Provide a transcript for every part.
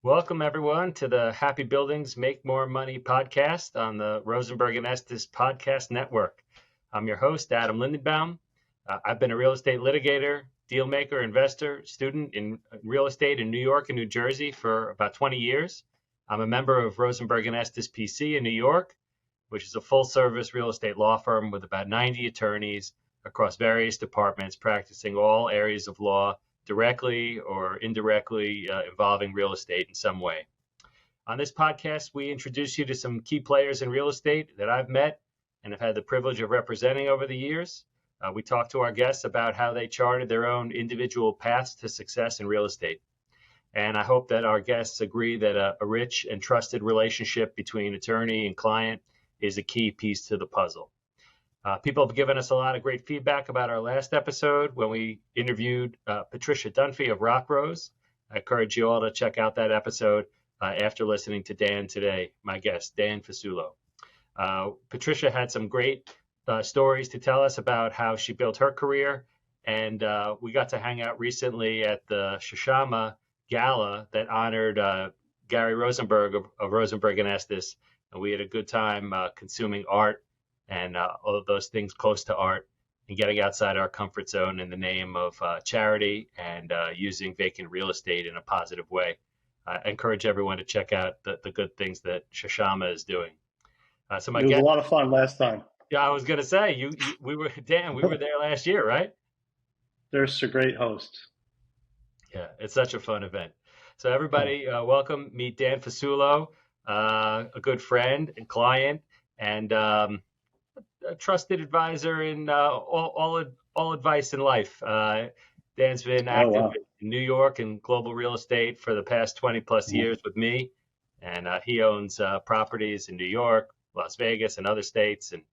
Welcome, everyone, to the Happy Buildings Make More Money podcast on the Rosenberg and Estes Podcast Network. I'm your host, Adam Lindenbaum. I've been a real estate litigator, deal maker, investor, student in real estate in New York and New Jersey for about 20 years. I'm a member of Rosenberg and Estes PC in New York, which is a full-service real estate law firm with about 90 attorneys across various departments practicing all areas of law directly or indirectly involving real estate in some way. On this podcast, we introduce you to some key players in real estate that I've met and have had the privilege of representing over the years. We talk to our guests about how they charted their own individual paths to success in real estate. And I hope that our guests agree that a rich and trusted relationship between attorney and client is a key piece to the puzzle. People have given us a lot of great feedback about our last episode when we interviewed Patricia Dunphy of Rock Rose. I encourage you all to check out that episode after listening to Dan today, my guest, Dan Fasulo. Patricia had some great stories to tell us about how she built her career, and we got to hang out recently at the Shashama Gala that honored Gary Rosenberg of Rosenberg and Estes, and we had a good time consuming art and all of those things close to art and getting outside our comfort zone in the name of charity and using vacant real estate in a positive way. I encourage everyone to check out the good things that Shashama is doing. It was a lot of fun last time. Yeah, I was going to say, we were there last year, right? They're a great host. Yeah, it's such a fun event. So everybody, welcome, meet Dan Fasulo, a good friend and client, and a trusted advisor in all advice in life. Dan's been active in New York and global real estate for the past 20 plus years with me, and he owns properties in New York, Las Vegas, and other states, and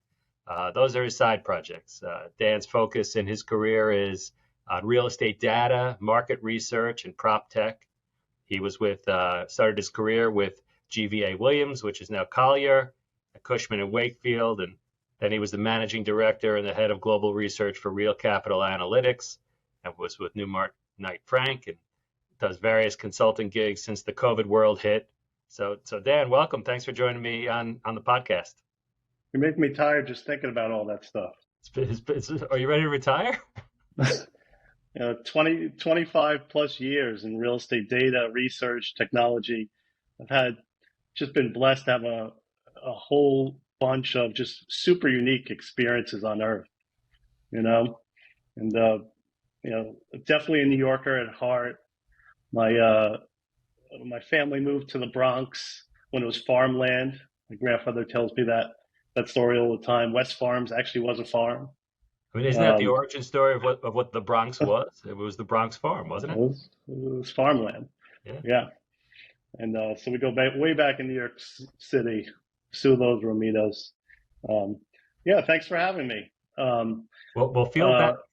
those are his side projects. Dan's focus in his career is on real estate data, market research, and proptech. He was started his career with GVA Williams, which is now Collier, at Cushman and Wakefield, and then he was the managing director and the head of global research for Real Capital Analytics, and was with Newmark Knight Frank, and does various consulting gigs since the COVID world hit. So Dan, welcome. Thanks for joining me on the podcast. You're making me tired just thinking about all that stuff. Are you ready to retire? 25 plus years in real estate data, research, technology. I've been blessed to have a whole bunch of just super unique experiences on earth, and definitely a New Yorker at heart. My family moved to the Bronx when it was farmland. My grandfather tells me that story all the time. West Farms actually was a farm. I mean, isn't that the origin story of what the Bronx was? It was the Bronx farm, wasn't it? It was farmland. Yeah. And so we go way back in New York City, Sulos, Romitos. Thanks for having me.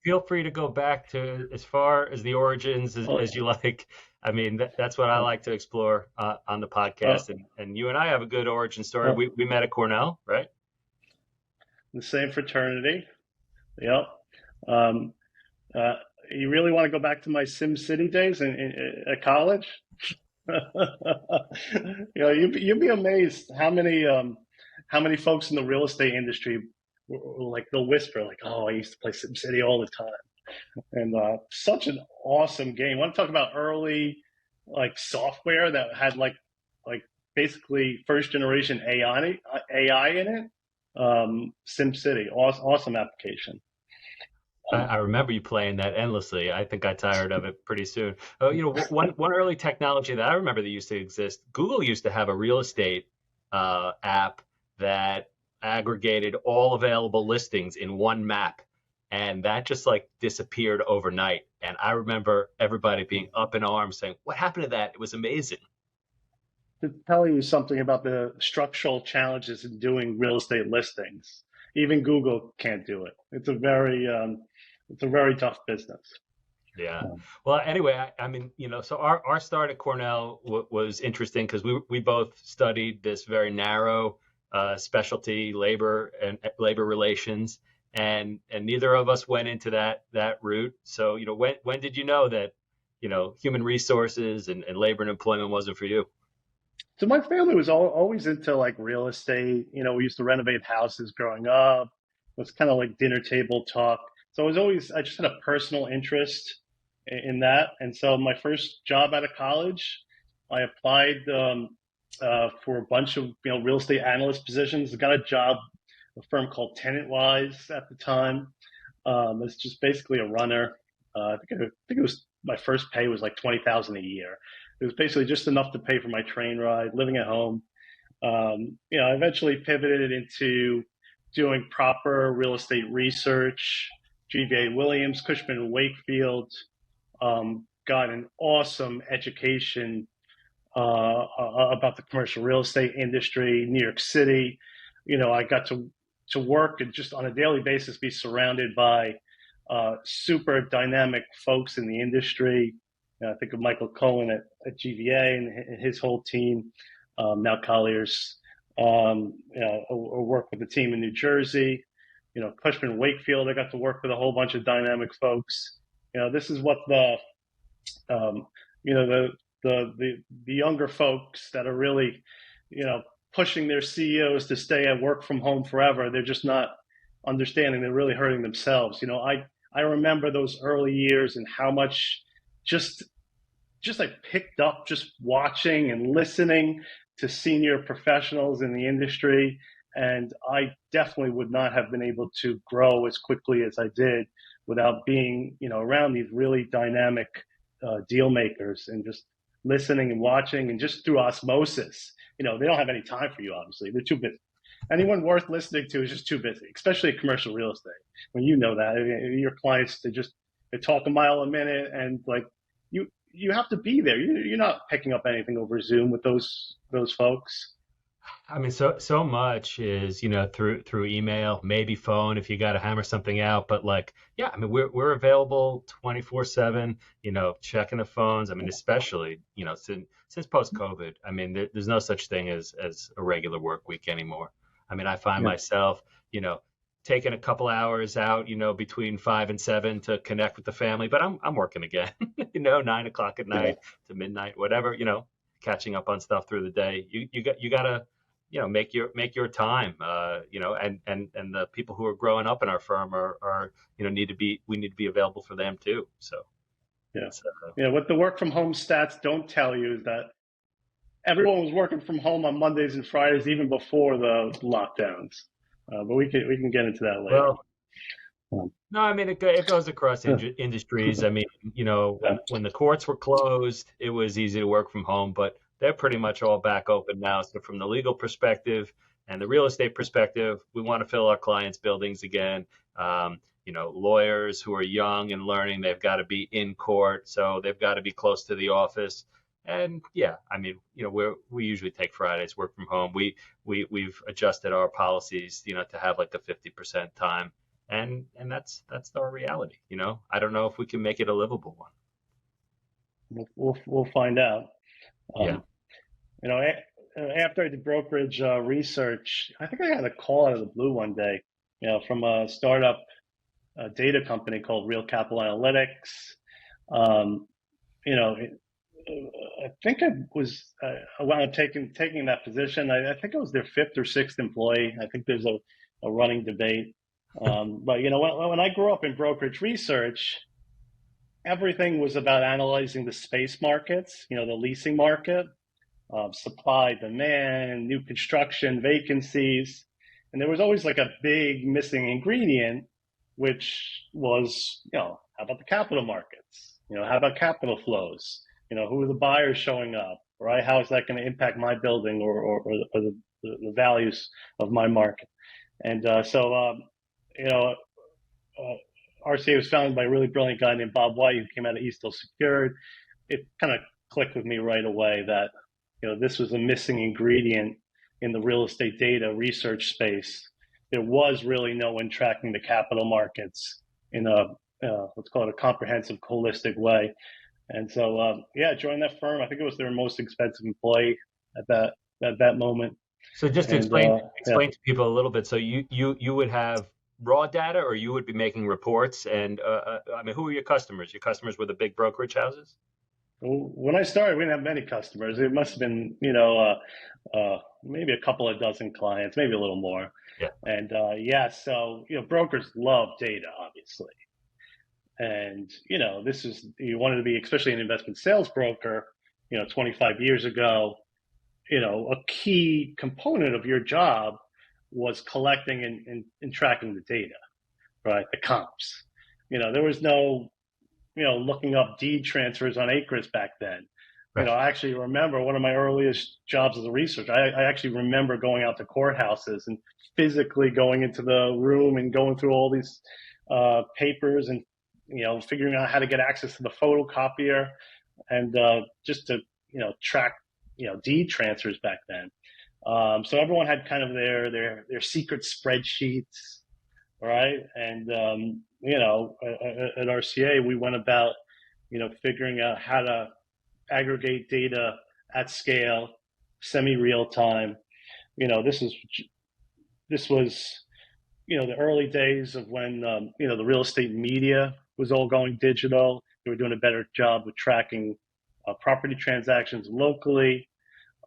Feel free to go back to as far as the origins as you like. I mean, that's what I like to explore on the podcast. And you and I have a good origin story. We met at Cornell, right? The same fraternity. Yep. You really want to go back to my Sim City days at college? You'd be amazed how many folks in the real estate industry they'll whisper "Oh, I used to play Sim City all the time," and such an awesome game. I want to talk about early software that had basically first generation AI in it. Sim City, awesome application. I remember you playing that endlessly. I think I tired of it pretty soon. One early technology that I remember that used to exist, Google used to have a real estate app that aggregated all available listings in one map, and that just disappeared overnight. And I remember everybody being up in arms saying, "What happened to that? It was amazing." To tell you something about the structural challenges in doing real estate listings, even Google can't do it. It's a very tough business. Yeah. Well, anyway, I mean, so our start at Cornell was interesting because we both studied this very narrow specialty, labor and labor relations, and neither of us went into that route. So, when did you know that human resources and labor and employment wasn't for you? So my family was always into like real estate. We used to renovate houses growing up. It was kind of like dinner table talk. So I just had a personal interest in that. And so my first job out of college, I applied for a bunch of real estate analyst positions. I got a job, a firm called Tenant at the time. It's just basically a runner. I think it was my first pay was like 20,000 a year. It was basically just enough to pay for my train ride, living at home. I eventually pivoted into doing proper real estate research, GVA Williams, Cushman and Wakefield. Got an awesome education about the commercial real estate industry, New York City. I got to work and just on a daily basis be surrounded by super dynamic folks in the industry. I think of Michael Cohen at GVA and his whole team, now Colliers. Or work with the team in New Jersey. Cushman Wakefield, I got to work with a whole bunch of dynamic folks. This is what um, you know, the younger folks that are really, pushing their CEOs to stay at work from home forever. They're just not understanding. They're really hurting themselves. I remember those early years and how much just I picked up just watching and listening to senior professionals in the industry. And I definitely would not have been able to grow as quickly as I did without being, around these really dynamic deal makers and just listening and watching and just through osmosis. They don't have any time for you, obviously. They're too busy. Anyone worth listening to is just too busy, especially commercial real estate. When that, I mean, your clients, they talk a mile a minute, and like you have to be there. You're not picking up anything over Zoom with those folks. I mean, so much is, through email, maybe phone if you got to hammer something out. But like, yeah, I mean, we're available 24/7, checking the phones. I mean, especially, since post-COVID, I mean, there's no such thing as a regular work week anymore. I mean, I find Yeah, myself, taking a couple hours out, between 5 and 7 to connect with the family, but I'm working again, 9 o'clock at yeah. night to midnight, whatever, catching up on stuff through the day. You gotta make your time, and the people who are growing up in our firm are we need to be available for them too. So Yeah. it's What the work from home stats don't tell you is that everyone was working from home on Mondays and Fridays even before the lockdowns. But we can get into that later. well, Um, no, I mean it goes across industries. I mean, yeah, when the courts were closed, it was easy to work from home, but they're pretty much all back open now. So from the legal perspective and the real estate perspective, we want to fill our clients' buildings again. Lawyers who are young and learning, they've got to be in court, so they've got to be close to the office. And yeah, I mean, we usually take Fridays work from home. We've adjusted our policies, to have like the 50% time, and that's our reality. I don't know if we can make it a livable one. we'll find out. Yeah. Um, After I did brokerage research, I think I had a call out of the blue one day, from a startup data company called Real Capital Analytics. Um, you know, it, I think I was I wound up taking that position. I think I was their fifth or sixth employee. I think there's a running debate. But when I grew up in brokerage research, everything was about analyzing the space markets, the leasing market, supply, demand, new construction, vacancies. And there was always like a big missing ingredient, which was, how about the capital markets? How about capital flows? Who are the buyers showing up, right? How is that going to impact my building or the values of my market? And you know, RCA was founded by a really brilliant guy named Bob White who came out of Eastdil Secured. It kind of clicked with me right away that this was a missing ingredient in the real estate data research space. There was really no one tracking the capital markets in a let's call it a comprehensive, holistic way. And so, I joined that firm. I think it was their most expensive employee at that moment. So just to And explain yeah, explain to people a little bit. So you would have raw data, or you would be making reports? And I mean, who are your customers? Your customers were the big brokerage houses? When I started, we didn't have many customers. It must have been, maybe a couple of dozen clients, maybe a little more. Yeah, And yeah, so brokers love data, obviously. And this is you wanted to be, especially an investment sales broker, 25 years ago. A key component of your job was collecting and tracking the data, right? The comps. There was no looking up deed transfers on acres back then. right. I actually remember one of my earliest jobs as a researcher. I actually remember going out to courthouses and physically going into the room and going through all these papers and figuring out how to get access to the photocopier and just to track deed transfers back then. So everyone had kind of their secret spreadsheets, right? And at RCA, we went about figuring out how to aggregate data at scale, semi-real time. This was the early days of when the real estate media was all going digital. They were doing a better job with tracking property transactions locally.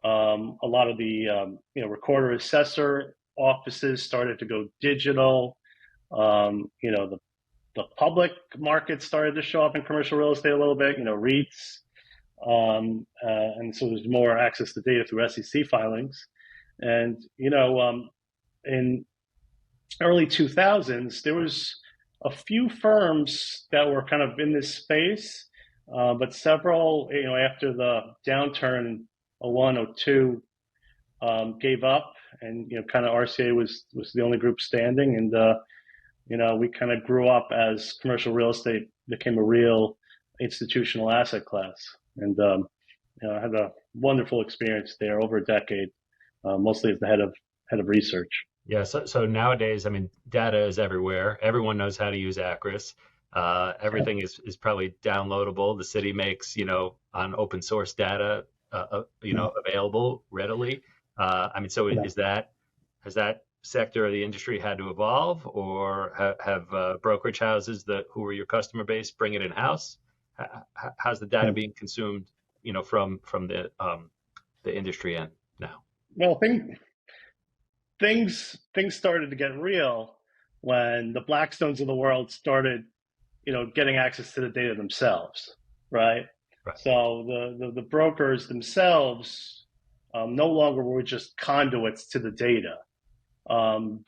A lot of the recorder assessor offices started to go digital. The public market started to show up in commercial real estate a little bit, REITs. And so there's more access to data through SEC filings. And, in early 2000s, there was a few firms that were kind of in this space, but several, after the downturn in 01, 02, gave up, and kind of RCA was the only group standing, and we kind of grew up as commercial real estate became a real institutional asset class, and I had a wonderful experience there over a decade, mostly as the head of research. Yeah, so nowadays, I mean, data is everywhere. Everyone knows how to use Acris. Everything is probably downloadable. The city makes, on open source data, available readily. I mean, so has that sector of the industry had to evolve, or have brokerage houses who are your customer base bring it in house? How's the data being consumed, from the industry end now? Well, things started to get real when the Blackstones of the world started, getting access to the data themselves, right? Right. So the brokers themselves no longer were just conduits to the data.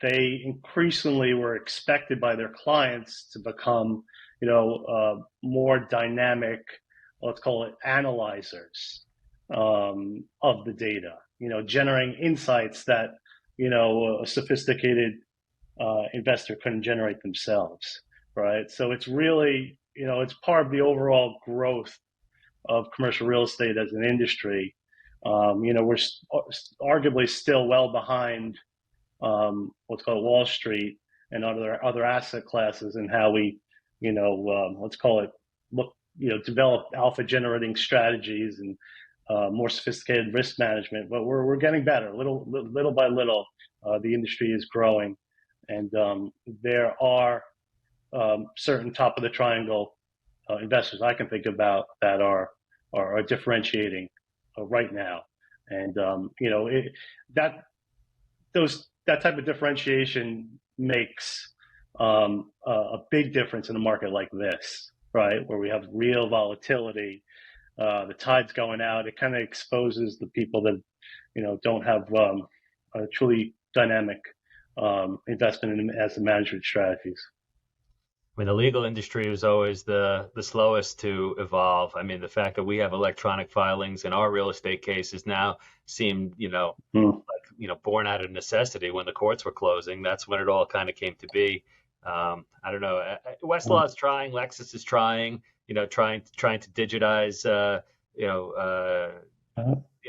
They increasingly were expected by their clients to become, more dynamic, let's call it analyzers of the data, generating insights that a sophisticated investor couldn't generate themselves, right? So it's really, it's part of the overall growth of commercial real estate as an industry. We're arguably still well behind what's called Wall Street and other asset classes, and how we, let's call it, develop alpha generating strategies and more sophisticated risk management. But we're getting better, little by little. The industry is growing, and there are certain top of the triangle investors I can think about that are differentiating right now, and that type of differentiation makes a big difference in a market like this, right, where we have real volatility. The tide's going out. It kind of exposes the people that don't have a truly dynamic investment in asset management strategies. I mean, the legal industry was always the slowest to evolve. I mean, the fact that we have electronic filings in our real estate cases now seemed, born out of necessity when the courts were closing. That's when it all kind of came to be. I don't know. Westlaw is trying. Lexis is trying. Trying to digitize.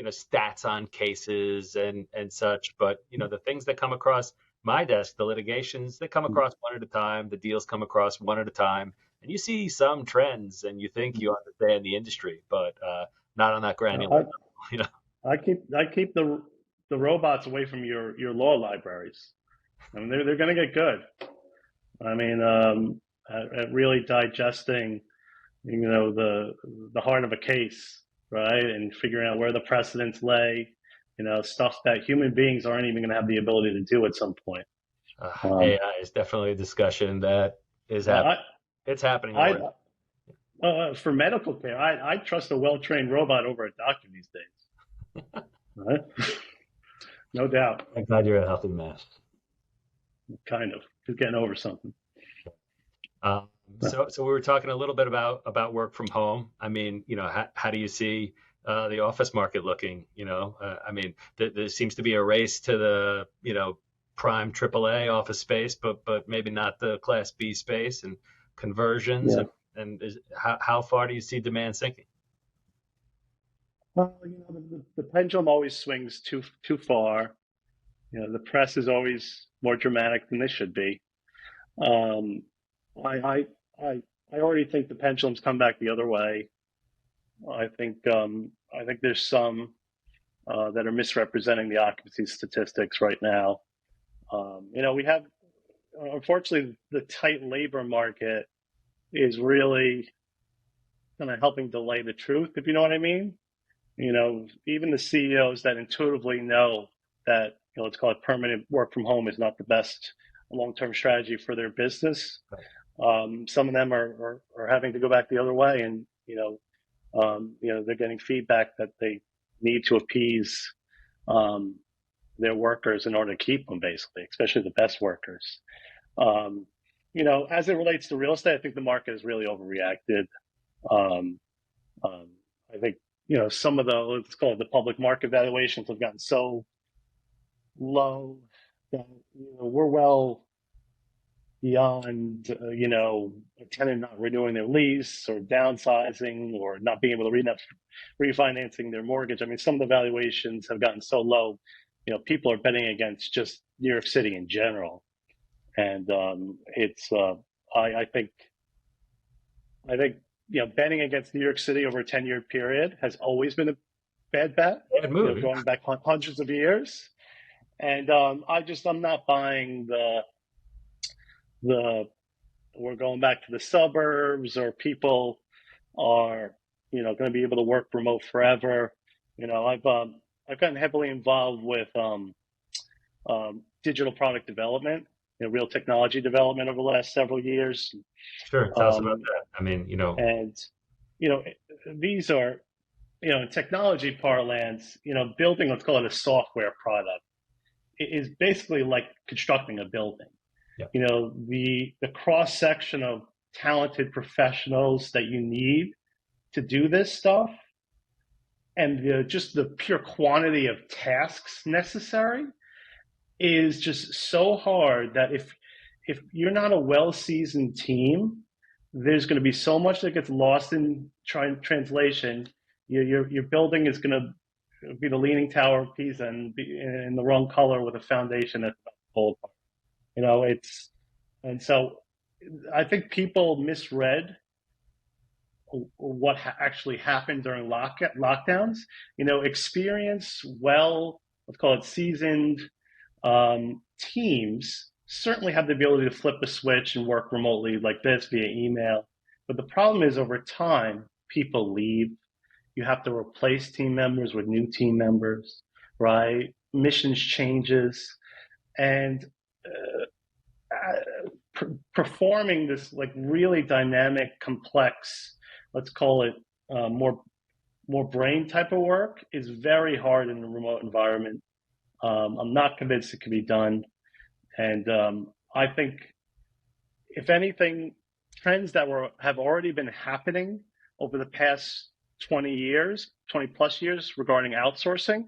Stats on cases and such. But the things that come across my desk, the litigations, they come across one at a time. The deals come across one at a time, and you see some trends, and you think you understand the industry, but not on that granular level. I keep the robots away from your law libraries. I mean, they're going to get good. I mean, at really digesting, the heart of a case, right, and figuring out where the precedents lay, stuff that human beings aren't even going to have the ability to do at some point. Um, AI is definitely a discussion that is happening. I, It's happening I, already. for medical care, I trust a well-trained robot over a doctor these days, right? No doubt, I'm glad you're a healthy man. kind of. Just getting over something. Um, so we were talking a little bit about work from home. I mean, how do you see the office market looking? I mean, there seems to be a race to the prime AAA office space, but maybe not the Class B space and conversions Yeah. and how far do you see demand sinking? Well, the pendulum always swings too far. The press is always more dramatic than they should be. Um, I, I, I already think the pendulum's come back the other way. I think there's some that are misrepresenting the occupancy statistics right now. We have, unfortunately, the tight labor market is really kind of helping delay the truth, if you know what I mean. Even the CEOs that intuitively know that, let's call it permanent work from home is not the best long-term strategy for their business. Some of them are having to go back the other way, and they're getting feedback that they need to appease um, their workers in order to keep them, basically, especially the best workers. Um, as it relates to real estate, I think the market has really overreacted. Um, um, I think some of the, let's call it, the public market valuations have gotten so low that we're well beyond a tenant not renewing their lease or downsizing or not being able to refinancing their mortgage. I mean, some of the valuations have gotten so low, people are betting against just New York City in general, and it's I think betting against New York City over a 10-year period has always been a bad bet. Bad move. Going back hundreds of years, and I'm not buying the we're going back to the suburbs or people are going to be able to work remote forever. I've gotten heavily involved with digital product development, real technology development over the last several years. Sure. Tell us about Um, that. I mean, and you know, these are in technology parlance, building, let's call it, a software product is basically like constructing a building. yeah, The cross section of talented professionals that you need to do this stuff, and just the pure quantity of tasks necessary is just so hard that if you're not a well seasoned team, there's going to be so much that gets lost in translation. Your building is going to be the Leaning Tower of Pisa and be in the wrong color with a foundation that's cold. It's and so I think people misread what actually happened during lockdowns. Experience well, let's call it seasoned teams certainly have the ability to flip a switch and work remotely like this via email. But the problem is over time, people leave. You have to replace team members with new team members, right? Missions changes. And performing this like really dynamic, complex, let's call it more brain type of work is very hard in a remote environment. I'm not convinced it can be done, and I think if anything, trends that have already been happening over the past 20 years, 20 plus years regarding outsourcing,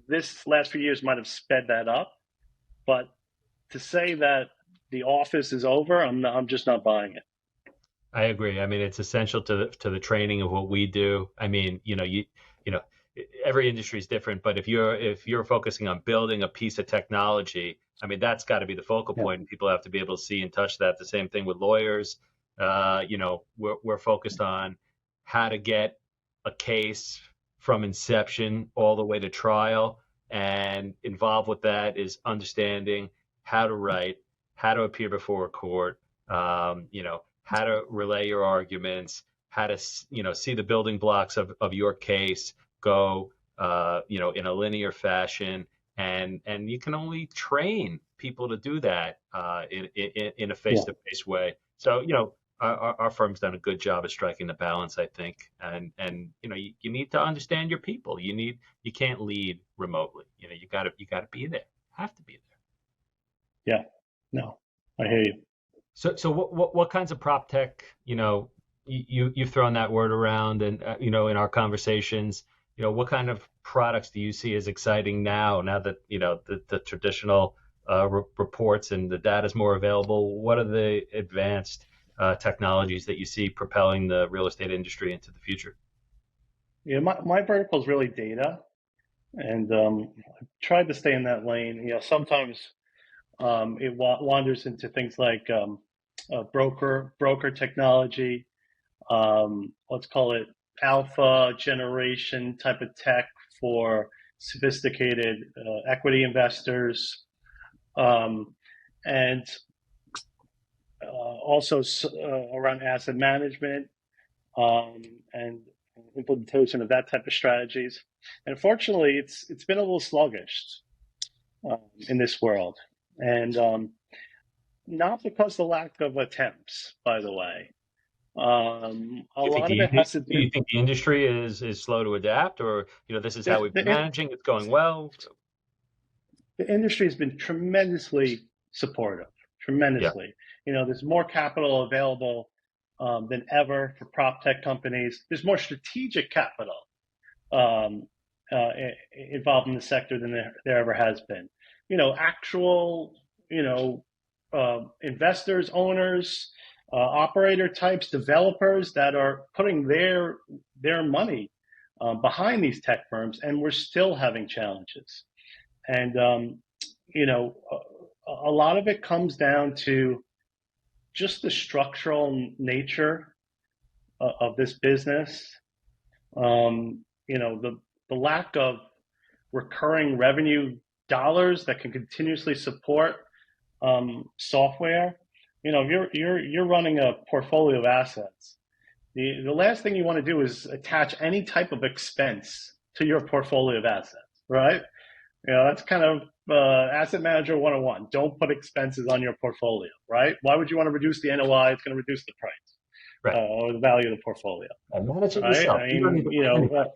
this last few years might have sped that up. But to say that the office is over, I'm just not buying it. I agree. I mean, it's essential to the training of what we do. I mean, you know, every industry is different, but if you're focusing on building a piece of technology, I mean, that's got to be the focal Yeah. point, and people have to be able to see and touch that. The same thing with lawyers. We're focused on how to get a case from inception all the way to trial, and involved with that is understanding how to write, how to appear before a court, how to relay your arguments, how to, see the building blocks of your case go, in a linear fashion. And you can only train people to do that in a Yeah. face-to-face way. So, our firm's done a good job of striking the balance, I think. And you need to understand your people. You can't lead remotely. You gotta be there. Have to be there. Yeah. No, I hear you. So what kinds of prop tech, you've thrown that word around, and in our conversations, what kind of products do you see as exciting now that the traditional reports and the data is more available? What are the advanced technologies that you see propelling the real estate industry into the future? Yeah, my vertical is really data, and I've tried to stay in that lane. Sometimes it wanders into things like broker technology. Let's call it alpha generation type of tech for sophisticated equity investors, and also around asset management, and implementation of that type of strategies. And unfortunately, it's been a little sluggish in this world, and not because the lack of attempts, by the way. A You think lot of the it has to do do. you think the industry is slow to adapt, or this is how the we've been the, managing, it's going well? the industry has been tremendously supportive, Yeah. tremendously. There's more capital available than ever for prop tech companies. There's more strategic capital um, involved in the sector than there ever has been. Actual, investors, owners, operator types, developers that are putting their money behind these tech firms, and we're still having challenges. And a lot of it comes down to just the structural nature of this business. The lack of recurring revenue dollars that can continuously support software. If you're running a portfolio of assets, the last thing you want to do is attach any type of expense to your portfolio of assets, right? That's kind of asset manager 101. Don't put expenses on your portfolio, right? Why would you want to reduce the NOI? It's going to reduce the price Right. or the value of the portfolio, And manage it right? yourself. I You don't need mean, to pay anybody.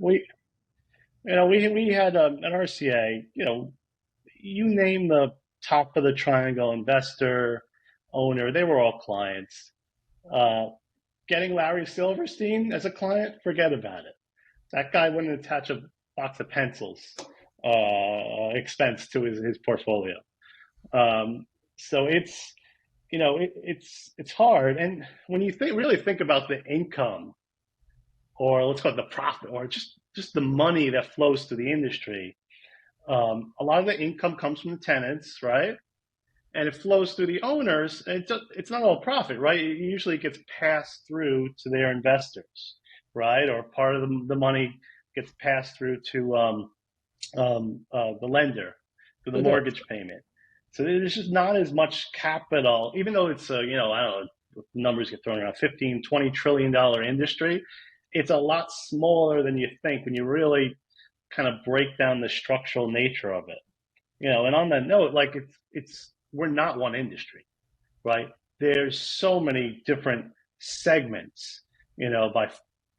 we we had an RCA. You name the top of the triangle investor, owner, they were all clients. Uh, Getting Larry Silverstein as a client, forget about it. That guy wouldn't attach a box of pencils expense to his portfolio. So it's hard. And when you really think about the income, or let's call it the profit, or just the money that flows to the industry, a lot of the income comes from the tenants, right? And it flows through the owners, and it's not all profit, right? It usually gets passed through to their investors, right? Or part of the money gets passed through to the lender, to the It is. mortgage payment. So there's just not as much capital, even though it's I don't know, numbers get thrown around, 15, $20 trillion industry. It's a lot smaller than you think when you really kind of break down the structural nature of it. And on that note, like it's we're not one industry, right? There's so many different segments, by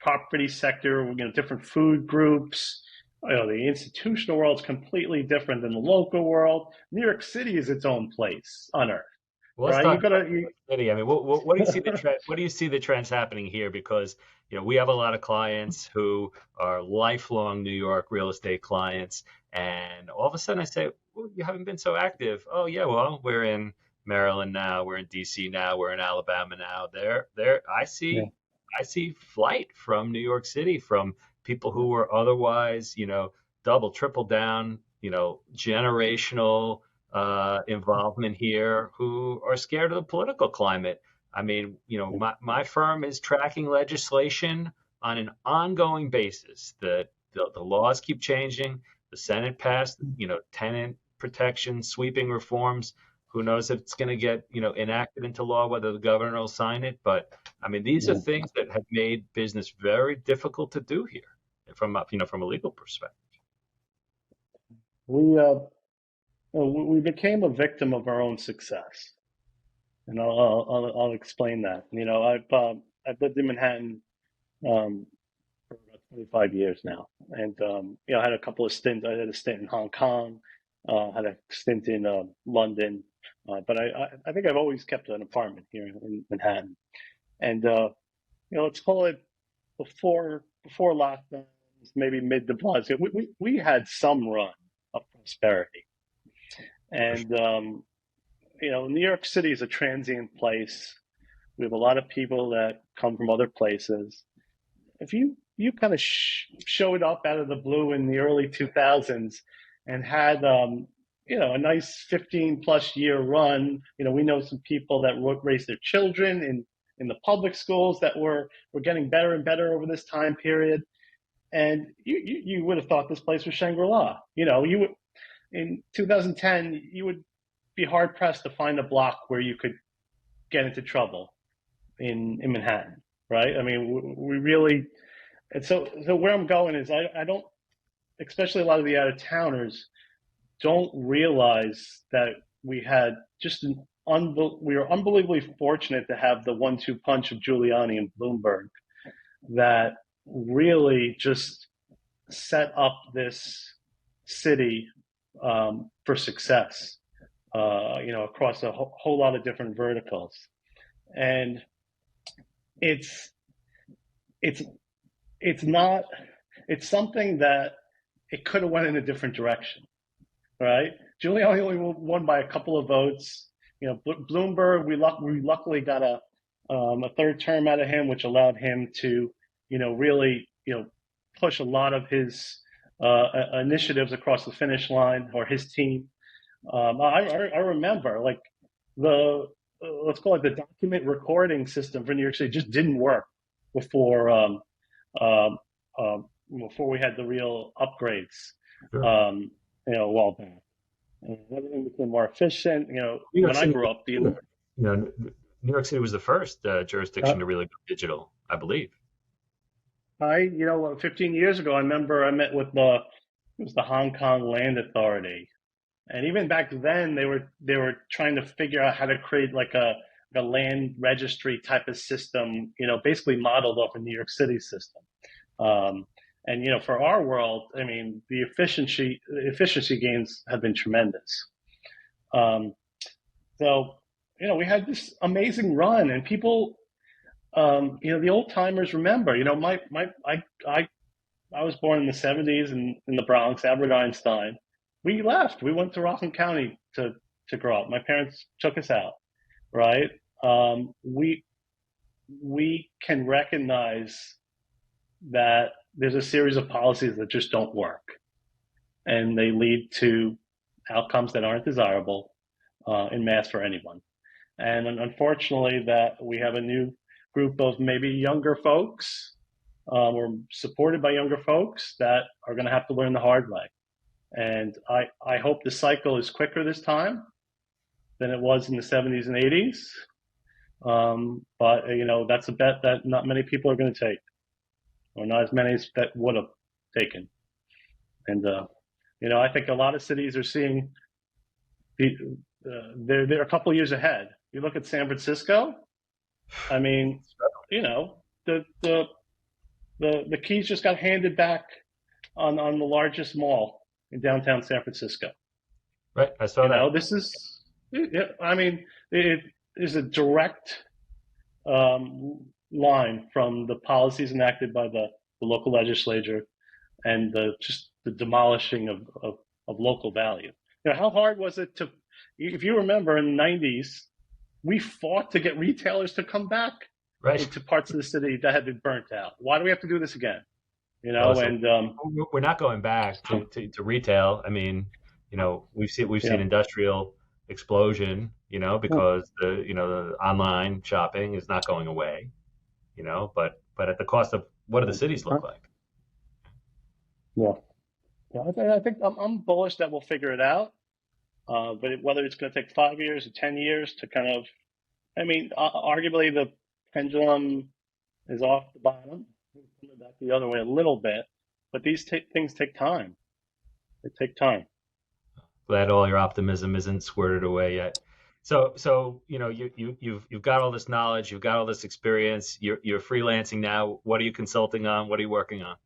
property sector, different food groups. The institutional world is completely different than the local world. New York City is its own place on earth, Well, let's right? talk about New York City. I mean, what do you see the trend? What do you see the trends happening here? Because we have a lot of clients who are lifelong New York real estate clients, and all of a sudden I say, well, you haven't been so active. Oh yeah, well, we're in Maryland now, we're in DC now, we're in Alabama now. There, Yeah, I see flight from New York City from people who were otherwise, double, triple down, generational involvement here, who are scared of the political climate. I mean, my firm is tracking legislation on an ongoing basis. The laws keep changing. The Senate passed, tenant protection, sweeping reforms. Who knows if it's going to get, enacted into law, whether the governor will sign it. But I mean, these are Yeah. things that have made business very difficult to do here from a legal perspective. We became a victim of our own success, and I'll explain that. I've lived in Manhattan for about 25 years now, and I had a couple of stints. I had a stint in Hong Kong, had a stint in London, but I think I've always kept an apartment here in Manhattan, and let's call it before lockdowns, maybe mid de Blasio. We had some run of prosperity, and New York City is a transient place. We have a lot of people that come from other places. If you kind of showed up out of the blue in the early 2000s and had a nice 15 plus year run, we know some people that raised their children in the public schools that were getting better and better over this time period, and you would have thought this place was Shangri-La. You would, in 2010, you would be hard pressed to find a block where you could get into trouble in Manhattan, right? I mean, we really, and so where I'm going is I don't, especially a lot of the out of towners don't realize that we had just we were unbelievably fortunate to have the 1-2 punch of Giuliani and Bloomberg that really just set up this city for success, across a whole lot of different verticals. And it's something that it could have went in a different direction, right? Giuliani only won by a couple of votes. Bloomberg, we luckily got a third term out of him, which allowed him to, really, push a lot of his initiatives across the finish line, or his team. I remember, like, let's call it the document recording system for New York City just didn't work before before we had the real upgrades. Sure. A while back. And everything became more efficient. When I grew up, New York City was the first jurisdiction to really go digital, I believe. 15 years ago, I remember I met with it was the Hong Kong Land Authority. And even back then, they were trying to figure out how to create like a land registry type of system, basically modeled off a New York City system. And for our world, I mean, the efficiency gains have been tremendous. So we had this amazing run, and people, the old timers remember. I was born in the '70s in the Bronx, Albert Einstein. We left. We went to Rockland County to grow up. My parents took us out, right? We can recognize that there's a series of policies that just don't work, and they lead to outcomes that aren't desirable in mass for anyone. And unfortunately, that we have a new group of maybe younger folks, or supported by younger folks, that are going to have to learn the hard way. And I hope the cycle is quicker this time than it was in the '70s and '80s. But that's a bet that not many people are going to take, or not as many as that would have taken. And I think a lot of cities are seeing they're a couple of years ahead. You look at San Francisco. I mean, the keys just got handed back on the largest mall in downtown San Francisco. Right, I saw that. This is, I mean, it is a direct line from the policies enacted by the local legislature and just the demolishing of local value. How hard was it to, if you remember in the '90s, we fought to get retailers to come back into parts of the city that had been burnt out. Why do we have to do this again? We're not going back to retail. I mean, we've seen industrial explosion, because the online shopping is not going away, but at the cost of, what do the cities look like? Yeah. I think I'm bullish that we'll figure it out. But whether it's going to take 5 years or 10 years to kind of, I mean, arguably the pendulum is off the bottom, coming back the other way a little bit, but these things take time. They take time. Glad all your optimism isn't squirted away yet. So you've got all this knowledge, you've got all this experience. You're freelancing now. What are you consulting on? What are you working on?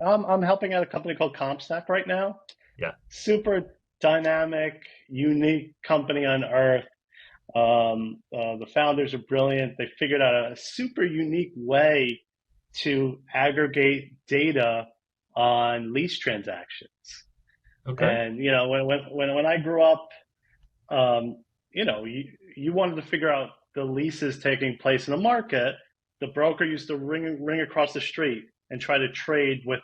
I'm helping out a company called CompStack right now. Yeah. Super dynamic, unique company on earth. The founders are brilliant. They figured out a super unique way to aggregate data on lease transactions. Okay. And when I grew up, you wanted to figure out the leases taking place in the market. The broker used to ring across the street and try to trade with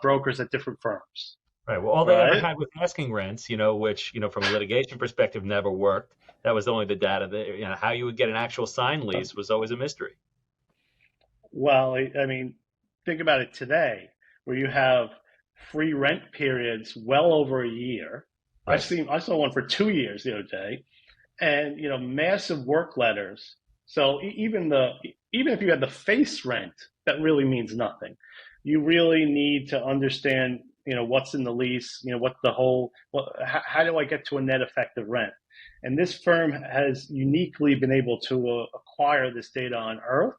brokers at different firms, Right. Well, all they ever right? had was asking rents, which, from a litigation perspective never worked. That was only the data that, how you would get an actual signed lease was always a mystery. Well, I mean, think about it today, where you have free rent periods well over a year. Right. I saw one for 2 years the other day, and massive work letters. So even if you had the face rent, that really means nothing. You really need to understand what's in the lease, how do I get to a net effective rent? And this firm has uniquely been able to acquire this data on Earth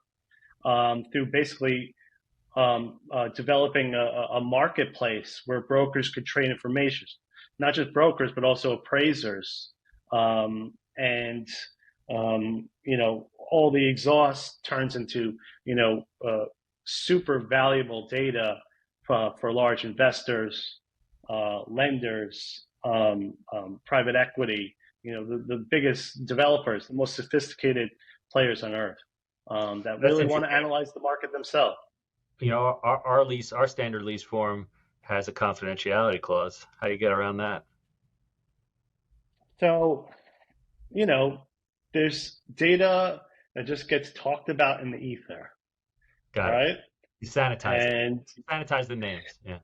through basically developing a marketplace where brokers could trade information, not just brokers, but also appraisers. And all the exhaust turns into super valuable data for large investors, lenders, private equity, the biggest developers, the most sophisticated players on earth that That's really want to interesting. analyze the market themselves. Our standard lease form has a confidentiality clause. How do you get around that? So, you know, there's data that just gets talked about in the ether, Got it. right? You sanitize it. And You sanitize the names. Yeah.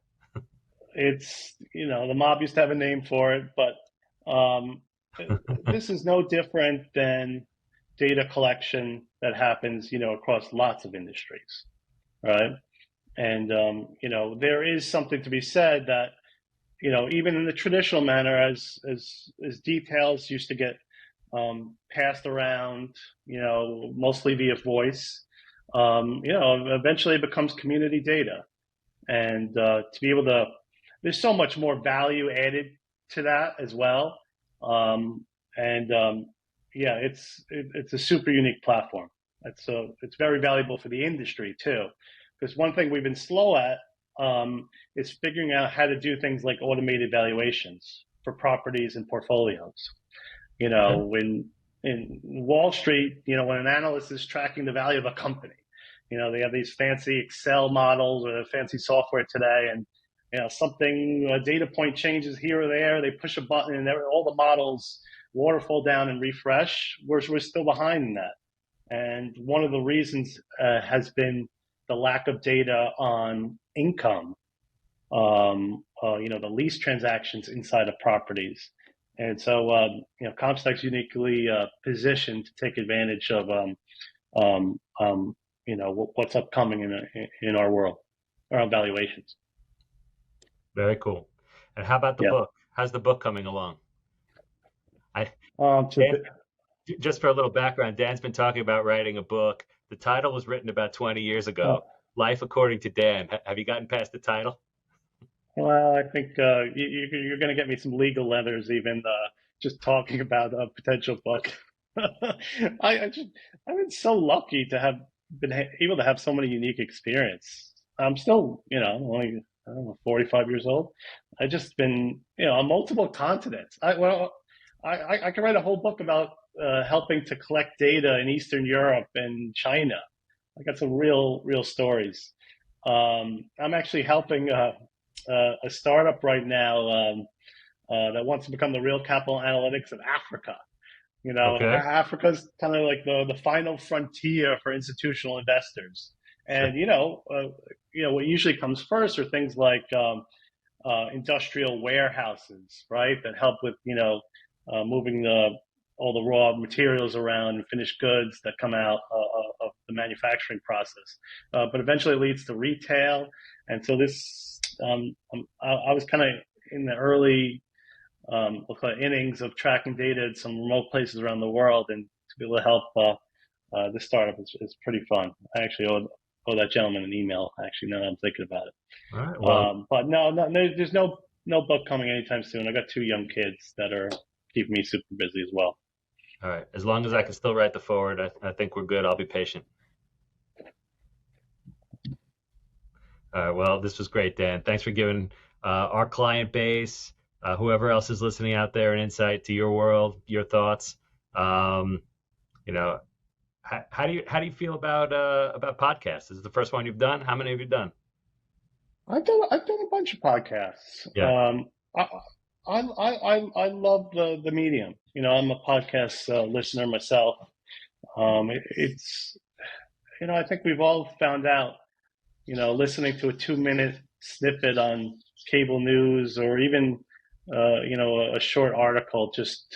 the mob used to have a name for it, but this is no different than data collection that happens, across lots of industries, right? And, there is something to be said that, even in the traditional manner, as details used to get passed around, mostly via voice, eventually it becomes community data. And to be able to, there's so much more value added to that as well. And yeah, it's a super unique platform. It's very valuable for the industry too, because one thing we've been slow at is figuring out how to do things like automated valuations for properties and portfolios. Okay. When in Wall Street, when an analyst is tracking the value of a company, they have these fancy Excel models or fancy software today, and something a data point changes here or there, they push a button, and all the models waterfall down and refresh. We're still behind in that, and one of the reasons has been the lack of data on income, the lease transactions inside of properties. And so, Comstock's uniquely positioned to take advantage of, what's upcoming in our world, around valuations. Very cool. And how about the Yeah. book? How's the book coming along? I To Dan, just for a little background, Dan's been talking about writing a book. The title was written about 20 years uh, ago. Life According to Dan. Have you gotten past the title? well, I think you're going to get me some legal letters, even just talking about a potential book. I've been so lucky to have been able to have so many unique experience. I'm still, only I don't know, 45 years old. I just been, on multiple continents. I could write a whole book about helping to collect data in Eastern Europe and China. I got some real stories. I'm actually helping a startup right now that wants to become the real capital analytics of Africa. Okay. Africa's kind of like the final frontier for institutional investors. Sure. And what usually comes first are things like industrial warehouses, right? That help with, moving all the raw materials around and finished goods that come out of the manufacturing process. But eventually it leads to retail. And so this, I was kind of in the early we'll call it innings of tracking data in some remote places around the world, and to be able to help this startup is pretty fun. I actually owe that gentleman an email. Actually, now that I'm thinking about it. All right. Well, But no, there's no book coming anytime soon. I got two young kids that are keeping me super busy as well. all right. As long as I can still write the forward, I think we're good. I'll be patient. All right. Well, this was great, Dan. Thanks for giving our client base, whoever else is listening out there, an insight to your world, your thoughts. Um, you know, how do you feel about podcasts? This is the first one you've done. How many have you done? I've done a bunch of podcasts. Yeah. I love the medium. I'm a podcast listener myself. It's I think we've all found out. Listening to a 2-minute snippet on cable news or even a short article, just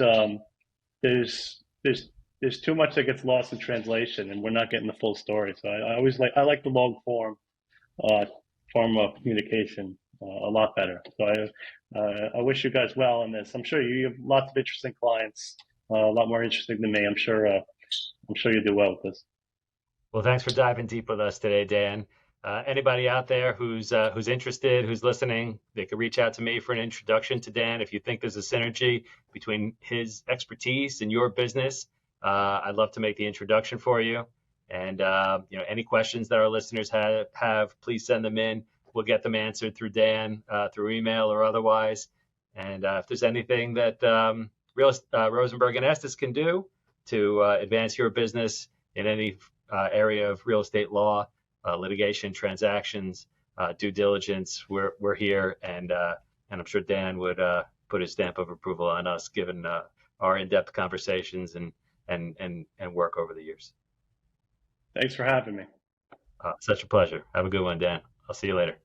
there's too much that gets lost in translation, and we're not getting the full story. So I like the long uh, form of communication a lot better. So I wish you guys well on this. I'm sure you have lots of interesting clients, a lot more interesting than me. I'm sure you do well with this. Well, thanks for diving deep with us today, Dan. Anybody out there who's interested, who's listening, they could reach out to me for an introduction to Dan. If you think there's a synergy between his expertise and your business, I'd love to make the introduction for you. And any questions that our listeners have, please send them in. We'll get them answered through Dan, through email or otherwise. And if there's anything that Rosenberg and Estes can do to advance your business in any area of real estate law, litigation, transactions, due diligence, we're here, and I'm sure Dan would put his stamp of approval on us, given our in-depth conversations and work over the years. Thanks for having me. Such a pleasure. Have a good one, Dan. I'll see you later.